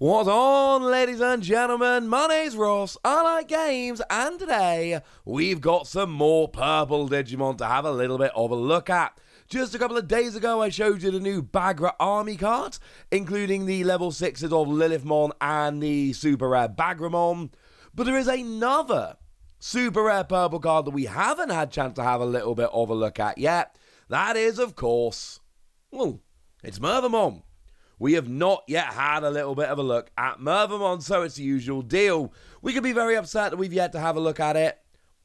What's on, ladies and gentlemen? My name's Ross, I like games, and today we've got some more purple Digimon to have a little bit of a look at. Just a couple of days ago, I showed you the new Bagra Army cards, including the level 6s of Lilithmon and the Super Rare Bagramon. But there is another Super Rare purple card that we haven't had a chance to have a little bit of a look at yet. That is, of course, well, it's Mervamon. We have not yet had a little bit of a look at Mervamon, so it's the usual deal. We could be very upset that we've yet to have a look at it,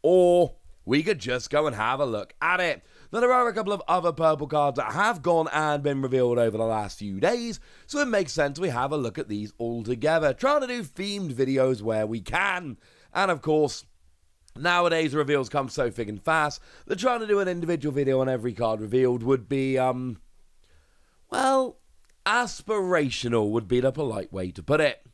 or we could just go and have a look at it. Now, there are a couple of other purple cards that have gone and been revealed over the last few days, so it makes sense we have a look at these all together, trying to do themed videos where we can. And of course, nowadays the reveals come so thick and fast that trying to do an individual video on every card revealed would be, well, aspirational would be the polite way to put it.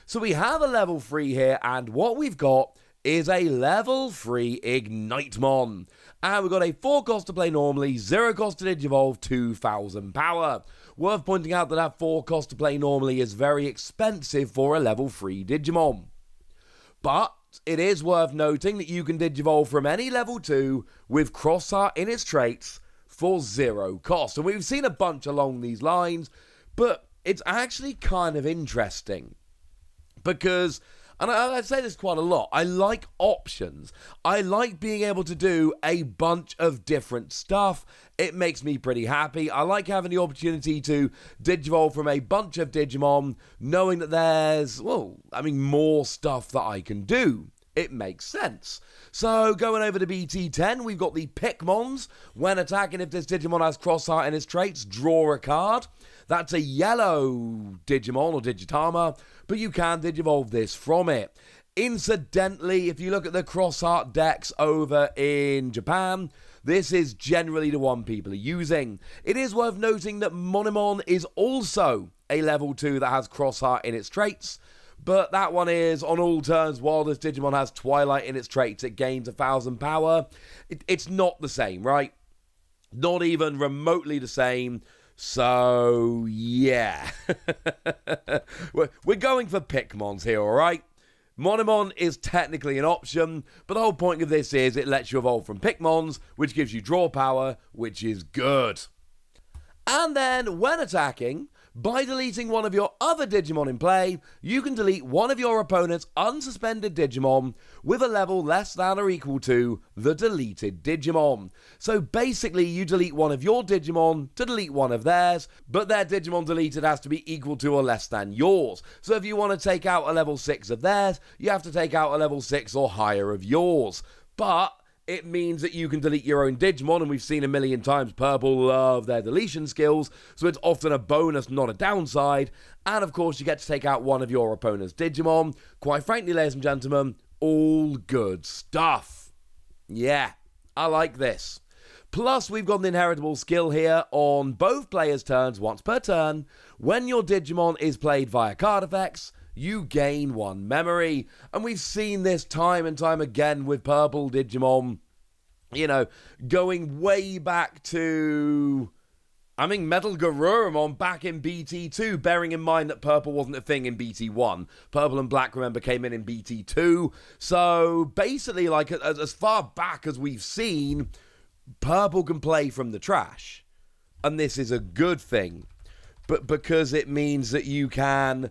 So we have a level 3 here, and what we've got is a level 3 Ignitemon. And we've got a 4 cost to play normally, 0 cost to Digivolve, 2000 power. Worth pointing out that that 4 cost to play normally is very expensive for a level 3 Digimon. But it is worth noting that you can Digivolve from any level 2 with Crossheart in its traits for 0 cost. And we've seen a bunch along these lines, but it's actually kind of interesting because, and I say this quite a lot, I like options. I like being able to do a bunch of different stuff. It makes me pretty happy. I like having the opportunity to Digivolve from a bunch of Digimon, knowing that there's, well, more stuff that I can do. It makes sense. So, going over to BT10, we've got the Pikmons. When attacking, if this Digimon has Crossheart in its traits, draw a card. That's a yellow Digimon or Digitama, but you can Digivolve this from it. Incidentally, if you look at the Crossheart decks over in Japan, this is generally the one people are using. It is worth noting that Monomon is also a level 2 that has Crossheart in its traits, but that one is on all turns. While this Digimon has Twilight in its traits, it gains 1000 power. It's not the same, right? Not even remotely the same. So, yeah. We're going for Pikmons here, alright? Monomon is technically an option, but the whole point of this is it lets you evolve from Pikmons, which gives you draw power, which is good. And then, when attacking, by deleting one of your other Digimon in play, you can delete one of your opponent's unsuspended Digimon with a level less than or equal to the deleted Digimon. So basically, you delete one of your Digimon to delete one of theirs, but their Digimon deleted has to be equal to or less than yours. So if you want to take out a level 6 of theirs, you have to take out a level 6 or higher of yours. But it means that you can delete your own Digimon, and we've seen a million times Purple love their deletion skills, so it's often a bonus, not a downside. And of course, you get to take out one of your opponent's Digimon. Quite frankly, ladies and gentlemen, all good stuff. Yeah, I like this. Plus, we've got an inheritable skill here on both players' turns once per turn. When your Digimon is played via card effects, you gain 1 memory. And we've seen this time and time again with purple Digimon, going way back to, Metal Garurumon back in BT2, bearing in mind that purple wasn't a thing in BT1. Purple and black, remember, came in BT2. So basically, as far back as we've seen, purple can play from the trash. And this is a good thing, but because it means that you can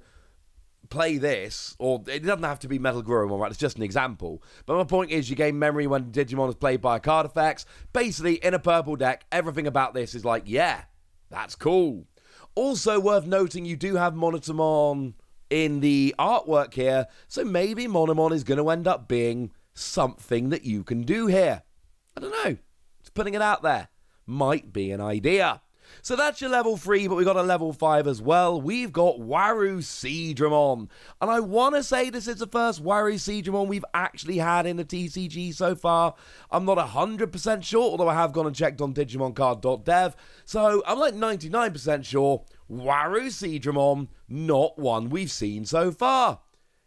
play this, or it doesn't have to be Metal Garurumon, right? It's just an example. But my point is, you gain memory when Digimon is played by card effects. Basically, in a purple deck, everything about this is like, yeah, that's cool. Also worth noting, you do have Monotomon in the artwork here, so maybe Monomon is going to end up being something that you can do here. I don't know. Just putting it out there. Might be an idea. So that's your level 3, but we've got a level 5 as well. We've got Waruseadramon. And I want to say this is the first Waruseadramon we've actually had in the TCG so far. I'm not 100% sure, although I have gone and checked on digimoncard.dev. So I'm like 99% sure Waruseadramon, not one we've seen so far.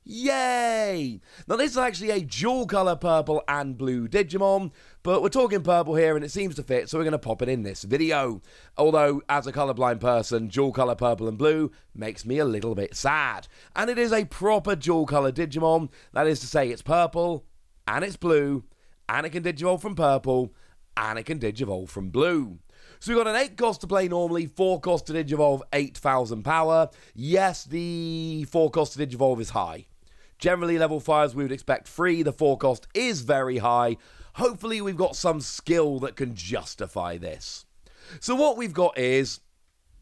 Yay! Now this is actually a dual colour purple and blue Digimon, but we're talking purple here and it seems to fit, so we're going to pop it in this video. Although, as a colourblind person, dual colour purple and blue makes me a little bit sad. And it is a proper dual colour Digimon, that is to say it's purple, and it's blue, and it can Digivolve from purple, and it can Digivolve from blue. So we've got an 8 cost to play normally, 4 cost to Digivolve, 8,000 power. Yes, the 4 cost to Digivolve is high. Generally, level 5s we would expect 3. The 4 cost is very high. Hopefully, we've got some skill that can justify this. So what we've got is,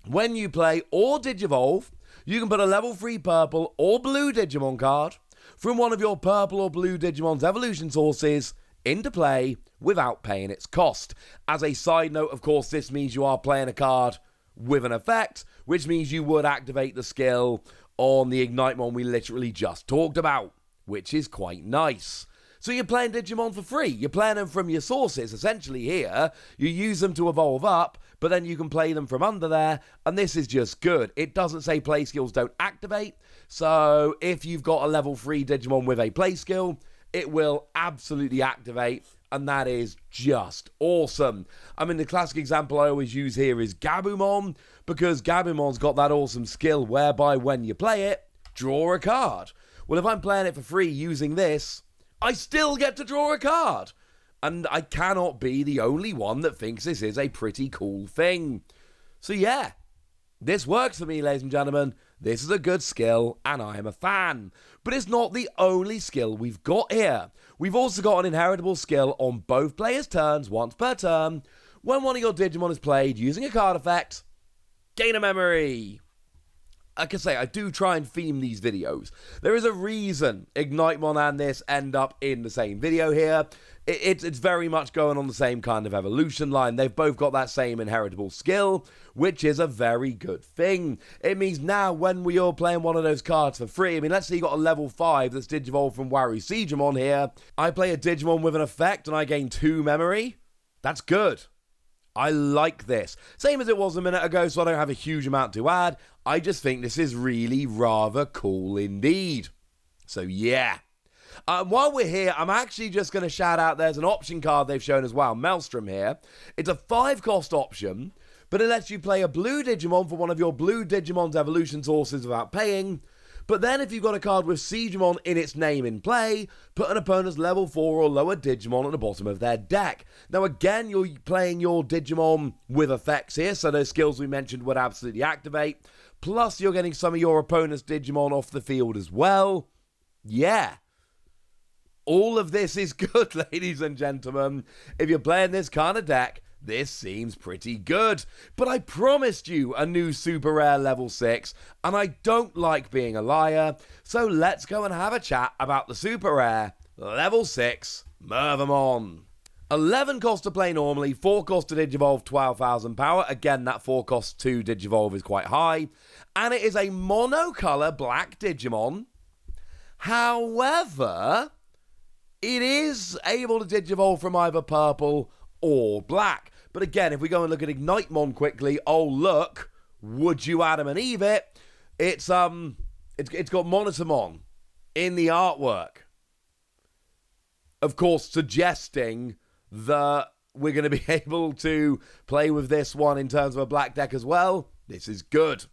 when you play or Digivolve, you can put a level 3 purple or blue Digimon card from one of your purple or blue Digimon's evolution sources into play without paying its cost. As a side note, of course, this means you are playing a card with an effect, which means you would activate the skill on the Ignitemon we literally just talked about, which is quite nice. So you're playing Digimon for free. You're playing them from your sources, essentially here. You use them to evolve up, but then you can play them from under there, and this is just good. It doesn't say play skills don't activate, so if you've got a level 3 Digimon with a play skill, it will absolutely activate, and that is just awesome. I mean, the classic example I always use here is Gabumon, because Gabumon's got that awesome skill whereby when you play it, draw a card. Well, if I'm playing it for free using this, I still get to draw a card. And I cannot be the only one that thinks this is a pretty cool thing. So yeah, this works for me, ladies and gentlemen. This is a good skill, and I am a fan. But it's not the only skill we've got here. We've also got an inheritable skill on both players' turns, once per turn. When one of your Digimon is played using a card effect, gain a memory. Like I say, I do try and theme these videos. There is a reason Ignitemon and this end up in the same video here. It's very much going on the same kind of evolution line. They've both got that same inheritable skill, which is a very good thing. It means now when we are playing one of those cards for free, I mean, let's say you got a level 5 that's Digivolved from Waruseadramon here. I play a Digimon with an effect and I gain 2 memory. That's good. I like this. Same as it was a minute ago, so I don't have a huge amount to add. I just think this is really rather cool indeed. So yeah. While we're here, I'm actually just going to shout out, there's an option card they've shown as well, Maelstrom here. It's a 5 cost option, but it lets you play a blue Digimon for one of your blue Digimon's evolution sources without paying. But then if you've got a card with Siegmon in its name in play, put an opponent's level 4 or lower Digimon at the bottom of their deck. Now again, you're playing your Digimon with effects here, so those skills we mentioned would absolutely activate. Plus you're getting some of your opponent's Digimon off the field as well. Yeah. All of this is good, ladies and gentlemen. If you're playing this kind of deck, this seems pretty good. But I promised you a new Super Rare level 6, and I don't like being a liar, so let's go and have a chat about the Super Rare level 6 Mervamon. 11 cost to play normally, 4 cost to Digivolve, 12,000 power. Again, that 4 cost to Digivolve is quite high. And it is a monocolor black Digimon. However, it is able to Digivolve from either purple or black. But again, if we go and look at Ignitemon quickly, oh look, would you Adam and Eve it? It's got Monotamon in the artwork. Of course, suggesting that we're going to be able to play with this one in terms of a black deck as well. This is good.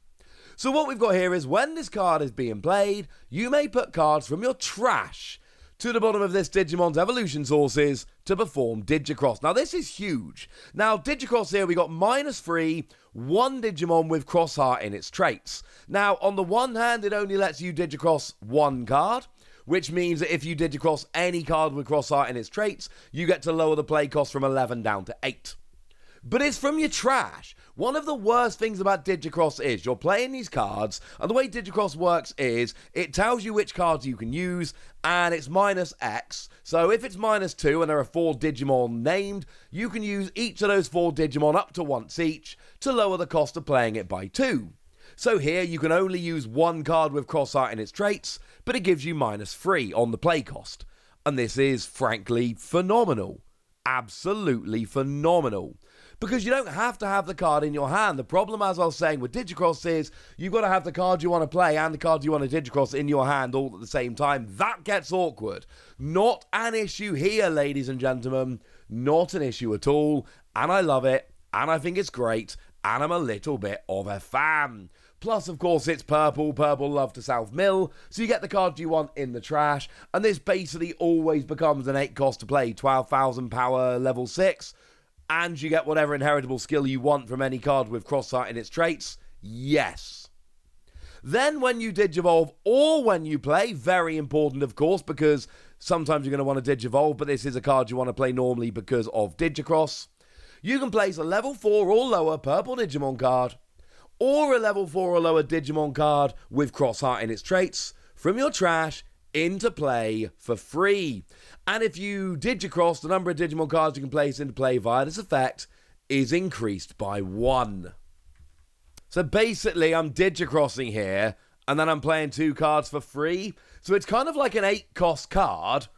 So what we've got here is when this card is being played, you may put cards from your trash to the bottom of this Digimon's evolution sources to perform Digicross. Now, this is huge. Now, Digicross here, we got -3, 1 Digimon with Crossheart in its traits. Now, on the one hand, it only lets you Digicross 1 card, which means that if you Digicross any card with Crossheart in its traits, you get to lower the play cost from 11 down to 8. But it's from your trash. One of the worst things about Digicross is you're playing these cards, and the way Digicross works is it tells you which cards you can use, and it's -X. So if it's -2 and there are 4 Digimon named, you can use each of those 4 Digimon up to once each to lower the cost of playing it by 2. So here you can only use 1 card with Crossheart in its traits, but it gives you -3 on the play cost. And this is frankly phenomenal. Absolutely phenomenal. Because you don't have to have the card in your hand. The problem, as I was saying, with Digicross is you've got to have the card you want to play and the card you want to Digicross in your hand all at the same time. That gets awkward. Not an issue here, ladies and gentlemen. Not an issue at all. And I love it. And I think it's great. And I'm a little bit of a fan. Plus, of course, it's purple. Purple love to South Mill. So you get the card you want in the trash. And this basically always becomes an 8 cost to play. 12,000 power, level 6. And you get whatever inheritable skill you want from any card with Crossheart in its traits. Yes. Then when you Digivolve or when you play, very important of course, because sometimes you're going to want to Digivolve, but this is a card you want to play normally because of Digicross. You can place a level 4 or lower purple Digimon card, or a level 4 or lower Digimon card with Crossheart in its traits from your trash into play for free. And if you Digicross, the number of Digimon cards you can place into play via this effect is increased by 1. So basically, I'm Digicrossing here, and then I'm playing 2 cards for free. So it's kind of like an 8 cost card,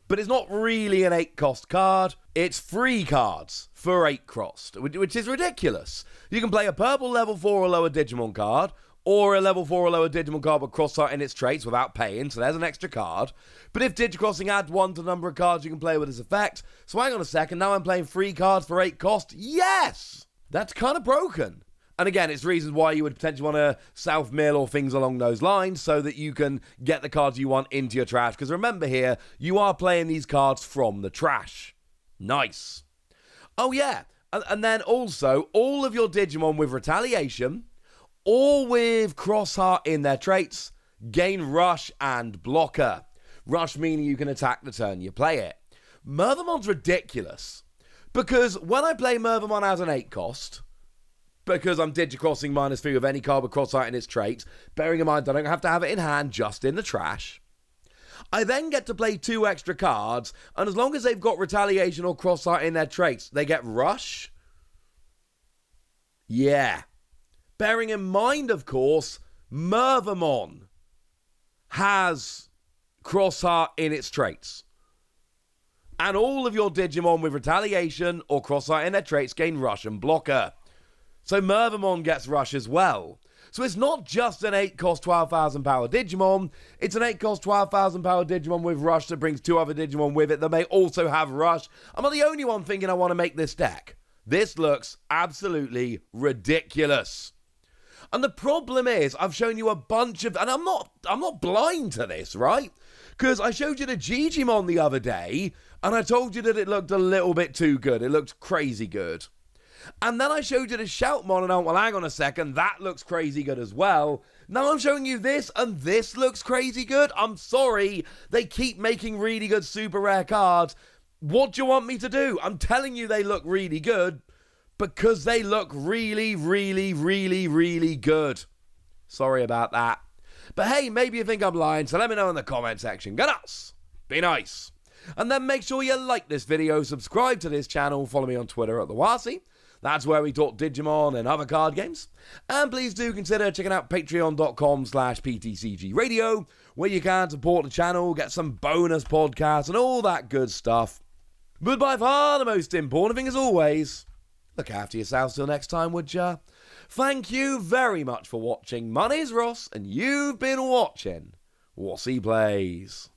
but it's not really an 8 cost card. It's free cards for 8 crossed, which is ridiculous. You can play a purple level 4 or lower Digimon card, or a level 4 or lower Digimon card with Crossheart in its traits without paying, so there's an extra card. But if Digicrossing adds 1 to the number of cards you can play with this effect, so hang on a second, now I'm playing free cards for 8 cost? Yes! That's kind of broken. And again, it's reasons why you would potentially want to South Mill or things along those lines so that you can get the cards you want into your trash. Because remember here, you are playing these cards from the trash. Nice. Oh yeah, and then also, all of your Digimon with Retaliation or with Crossheart in their traits gain Rush and Blocker. Rush meaning you can attack the turn you play it. Mervamon's ridiculous, because when I play Mervamon as an 8 cost, because I'm Digicrossing -3 with any card with Crossheart in its traits, bearing in mind I don't have to have it in hand, just in the trash, I then get to play 2 extra cards, and as long as they've got Retaliation or Crossheart in their traits, they get Rush? Yeah. Bearing in mind, of course, Mervamon has Crossheart in its traits. And all of your Digimon with Retaliation or Crossheart in their traits gain Rush and Blocker. So Mervamon gets Rush as well. So it's not just an 8 cost 12,000 power Digimon, it's an 8 cost 12,000 power Digimon with Rush that brings 2 other Digimon with it that may also have Rush. I'm not the only one thinking I want to make this deck. This looks absolutely ridiculous. And the problem is, I've shown you a bunch of, and I'm not blind to this, right? Because I showed you the Digimon the other day, and I told you that it looked a little bit too good. It looked crazy good. And then I showed you the Shoutmon, and I went, well, hang on a second, that looks crazy good as well. Now I'm showing you this, and this looks crazy good. I'm sorry, they keep making really good super rare cards. What do you want me to do? I'm telling you they look really good, because they look really, really, really, really good. Sorry about that. But hey, maybe you think I'm lying, so let me know in the comment section. Go nuts! Be nice! And then make sure you like this video, subscribe to this channel, follow me on Twitter at the Wasi. That's where we talk Digimon and other card games. And please do consider checking out patreon.com/PTCG Radio, where you can support the channel, get some bonus podcasts and all that good stuff. But by far the most important thing, as always, look after yourselves till next time, would ya? Thank you very much for watching. My name's Ross, and you've been watching Wasi Plays.